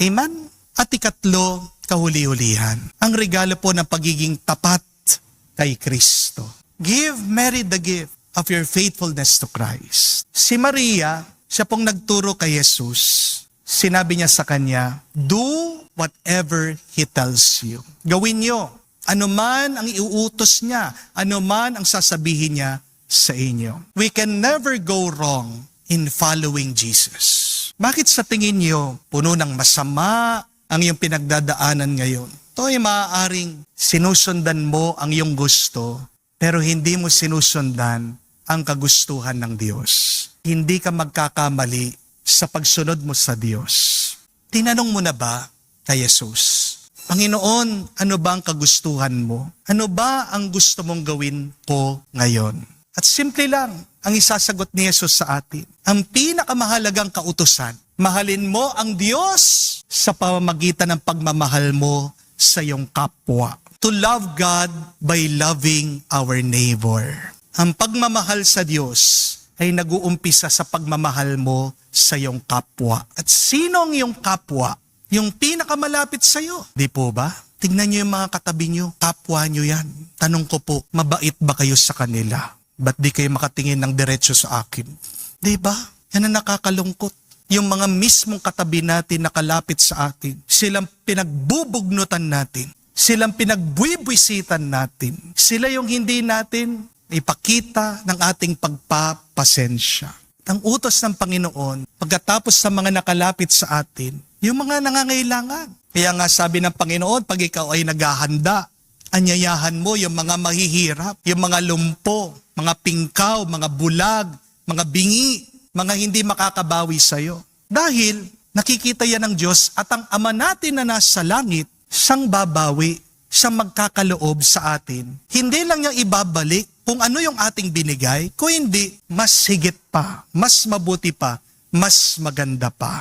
Amen? At ikatlo, kahuli-hulihan. Ang regalo po ng pagiging tapat kay Kristo. Give Mary the gift of your faithfulness to Christ. Si Maria, siya pong nagturo kay Jesus. Sinabi niya sa kanya, do whatever He tells you. Gawin niyo. Ano man ang iuutos niya, ano man ang sasabihin niya sa inyo. We can never go wrong in following Jesus. Bakit sa tingin niyo, puno ng masama ang iyong pinagdadaanan ngayon? Ito ay maaaring sinusundan mo ang iyong gusto, pero hindi mo sinusundan ang kagustuhan ng Diyos. Hindi ka magkakamali sa pagsunod mo sa Diyos. Tinanong mo na ba kay Jesus, Panginoon, ano ba ang kagustuhan mo? Ano ba ang gusto mong gawin ko ngayon? At simple lang ang isasagot ni Jesus sa atin. Ang pinakamahalagang kautusan, mahalin mo ang Diyos sa pamamagitan ng pagmamahal mo sa iyong kapwa. To love God by loving our neighbor. Ang pagmamahal sa Diyos ay nag-uumpisa sa pagmamahal mo sa iyong kapwa. At sino ang iyong kapwa? Yung pinakamalapit sa iyo. Di po ba? Tignan niyo yung mga katabi niyo. Kapwa niyo yan. Tanong ko po, mabait ba kayo sa kanila? Ba't di kayo makatingin ng diretso sa akin? Di ba? Yan ang nakakalungkot. Yung mga mismong katabi natin nakalapit sa atin, silang pinagbubugnutan natin, silang pinagbuibwisitan natin, sila yung hindi natin ipakita ng ating pagpapasensya. Ang utos ng Panginoon, pagkatapos sa mga nakalapit sa atin, yung mga nangangailangan. Kaya nga sabi ng Panginoon, pag ikaw ay naghahanda, anyayahan mo yung mga mahihirap, yung mga lumpo, mga pingkaw, mga bulag, mga bingi, mga hindi makakabawi sa'yo. Dahil nakikita yan ng Diyos at ang Ama natin na nasa langit, siyang babawi, siyang magkakaloob sa atin. Hindi lang niya ibabalik kung ano yung ating binigay, kung hindi, mas higit pa, mas mabuti pa, mas maganda pa.